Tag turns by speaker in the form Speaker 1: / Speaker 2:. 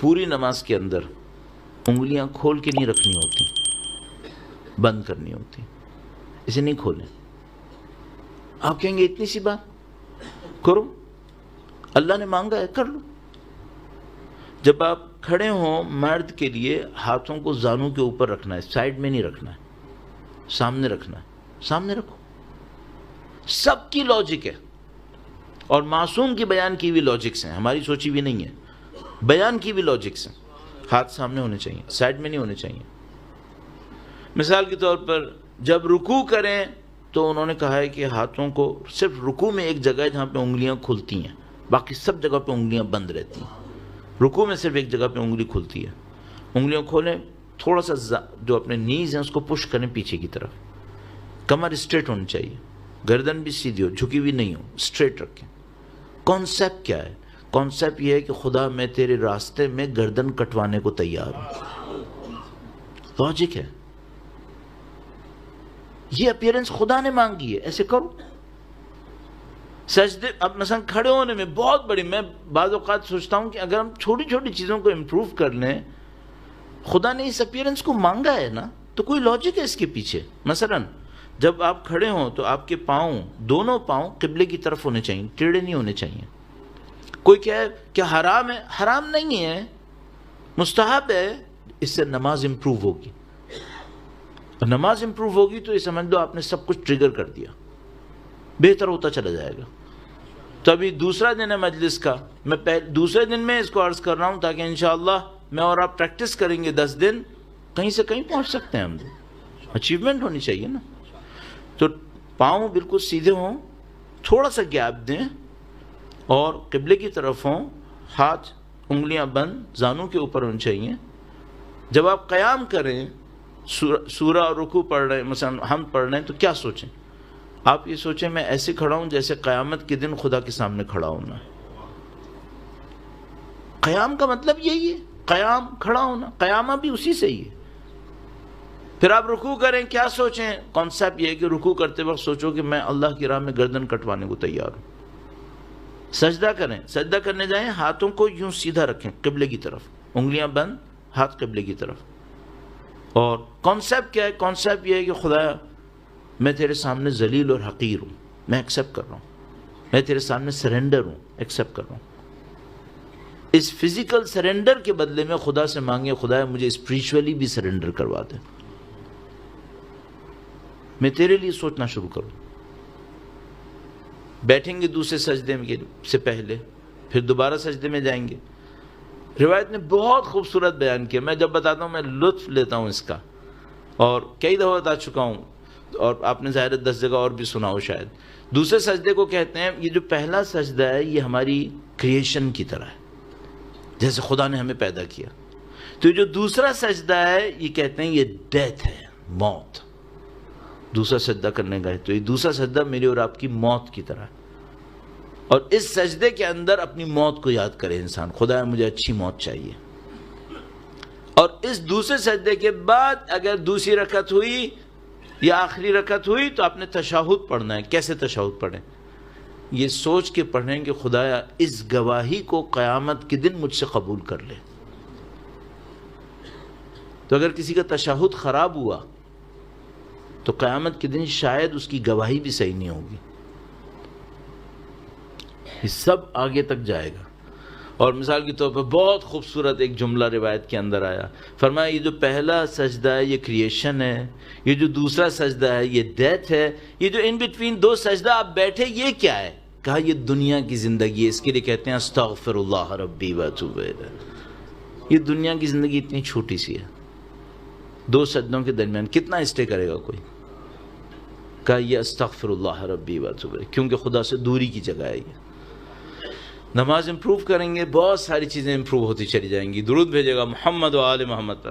Speaker 1: پوری نماز کے اندر انگلیاں کھول کے نہیں رکھنی ہوتی، بند کرنی ہوتی، اسے نہیں کھولیں۔ آپ کہیں گے اتنی سی بات کرو، اللہ نے مانگا ہے کر لو۔ جب آپ کھڑے ہوں مرد کے لیے ہاتھوں کو زانوں کے اوپر رکھنا ہے، سائڈ میں نہیں رکھنا ہے، سامنے رکھنا ہے، سامنے رکھو۔ سب کی لاجک ہے، اور معصوم کی بیان کی بھی لاجکس ہیں، ہماری سوچی بھی نہیں ہے، بیان کی بھی لاجکس ہیں۔ ہاتھ سامنے ہونے چاہیے، سائڈ میں نہیں ہونے چاہیے۔ مثال کے طور پر جب رکوع کریں تو انہوں نے کہا ہے کہ ہاتھوں کو صرف رکوع میں ایک جگہ ہے جہاں پہ انگلیاں کھلتی ہیں، باقی سب جگہ پہ انگلیاں بند رہتی ہیں۔ رکوع میں صرف ایک جگہ پہ انگلی کھلتی ہے، انگلیاں کھولیں، تھوڑا سا جو اپنے نیز ہیں اس کو پش کریں پیچھے کی طرف، کمر اسٹریٹ ہونی چاہیے، گردن بھی سیدھی ہو، جھکی بھی نہیں ہو، اسٹریٹ رکھیں۔ کانسیپٹ کیا ہے؟ کانسیپٹ یہ ہے کہ خدا میں تیرے راستے میں گردن کٹوانے کو تیار ہوں، لاجک ہے۔ یہ اپیرنس خدا نے مانگی ہے، ایسے کرو۔ سجدے اب مثلا کھڑے ہونے میں بہت بڑی، میں بعض اوقات سوچتا ہوں کہ اگر ہم چھوٹی چھوٹی چیزوں کو امپروو کر لیں، خدا نے اس اپیرنس کو مانگا ہے نا، تو کوئی لاجک ہے اس کے پیچھے۔ مثلا جب آپ کھڑے ہوں تو آپ کے پاؤں، دونوں پاؤں قبلے کی طرف ہونے چاہیے، ٹیڑھے نہیں ہونے چاہیے۔ کوئی کہے کہ حرام ہے، حرام نہیں ہے، مستحب ہے، اس سے نماز امپروو ہوگی۔ نماز امپروو ہوگی تو یہ سمجھ لو آپ نے سب کچھ ٹریگر کر دیا، بہتر ہوتا چلا جائے گا۔ تو ابھی دوسرا دن ہے مجلس کا، میں دوسرے دن میں اس کو عرض کر رہا ہوں تاکہ انشاءاللہ میں اور آپ پریکٹس کریں گے 10 دن، کہیں سے کہیں پہنچ سکتے ہیں ہم، اچیومنٹ ہونی چاہیے نا۔ تو پاؤں بالکل سیدھے ہوں، تھوڑا سا گیپ دیں اور قبلے کی طرف ہوں، ہاتھ انگلیاں بند، زانوں کے اوپر ہونے چاہیے۔ جب آپ قیام کریں، سورہ اور رکوع پڑھ رہے ہیں، مثلا ہم پڑھ رہے ہیں، تو کیا سوچیں؟ آپ یہ سوچیں میں ایسے کھڑا ہوں جیسے قیامت کے دن خدا کے سامنے کھڑا ہونا ہے۔ قیام کا مطلب یہی ہے، قیام کھڑا ہونا، قیامہ بھی اسی سے ہی ہے۔ پھر آپ رکوع کریں، کیا سوچیں؟ کانسیپٹ یہ ہے کہ رکوع کرتے وقت سوچو کہ میں اللہ کی راہ میں گردن کٹوانے کو تیار ہوں۔ سجدہ کریں، سجدہ کرنے جائیں، ہاتھوں کو یوں سیدھا رکھیں قبلے کی طرف، انگلیاں بند، ہاتھ قبلے کی طرف۔ اور کانسیپٹ کیا ہے؟ کانسیپٹ یہ ہے کہ خدا میں تیرے سامنے ذلیل اور حقیر ہوں، میں ایکسیپٹ کر رہا ہوں، میں تیرے سامنے سرنڈر ہوں، ایکسیپٹ کر رہا ہوں۔ اس فزیکل سرنڈر کے بدلے میں خدا سے مانگے، خدا مجھے اسپریچولی بھی سرنڈر کروا دے، میں تیرے لیے سوچنا شروع کروں۔ بیٹھیں گے دوسرے سجدے سے پہلے، پھر دوبارہ سجدے میں جائیں گے۔ روایت نے بہت خوبصورت بیان کیا، میں جب بتاتا ہوں میں لطف لیتا ہوں اس کا، اور کئی دفعہ بتا چکا ہوں، اور آپ نے ظاہر 10 جگہ اور بھی سنا ہو شاید۔ دوسرے سجدے کو کہتے ہیں، یہ جو پہلا سجدہ ہے یہ ہماری کریشن کی طرح ہے، جیسے خدا نے ہمیں پیدا کیا۔ تو جو دوسرا سجدہ ہے یہ کہتے ہیں یہ ڈیتھ ہے، موت۔ دوسرا سجدہ کرنے کا ہے تو یہ دوسرا سجدہ میری اور آپ کی موت کی طرح ہے، اور اس سجدے کے اندر اپنی موت کو یاد کرے انسان، خدا مجھے اچھی موت چاہیے۔ اور اس دوسرے سجدے کے بعد اگر دوسری رکعت ہوئی یا آخری رکعت ہوئی تو آپ نے تشہد پڑھنا ہے۔ کیسے تشہد پڑھیں؟ یہ سوچ کے پڑھیں کہ خدایا اس گواہی کو قیامت کے دن مجھ سے قبول کر لے۔ تو اگر کسی کا تشہد خراب ہوا تو قیامت کے دن شاید اس کی گواہی بھی صحیح نہیں ہوگی، یہ سب آگے تک جائے گا۔ اور مثال کے طور پر بہت خوبصورت ایک جملہ روایت کے اندر آیا، فرمایا یہ جو پہلا سجدہ ہے یہ کریشن ہے، یہ جو دوسرا سجدہ ہے یہ ڈیتھ ہے، یہ جو ان بٹوین دو سجدہ آپ بیٹھے یہ کیا ہے؟ کہا یہ دنیا کی زندگی ہے، اس کے لیے کہتے ہیں استغفر اللہ ربی واتوب الیہ۔ یہ دنیا کی زندگی اتنی چھوٹی سی ہے، دو سجدوں کے درمیان کتنا اسٹے کرے گا کوئی؟ کہا یہ استغفر اللہ ربی واتوب الیہ، کیونکہ خدا سے دوری کی جگہ ہے یہ۔ نماز امپروو کریں گے، بہت ساری چیزیں امپروو ہوتی چلی جائیں گی۔ درود بھیجے گا محمد و آل محمد پر۔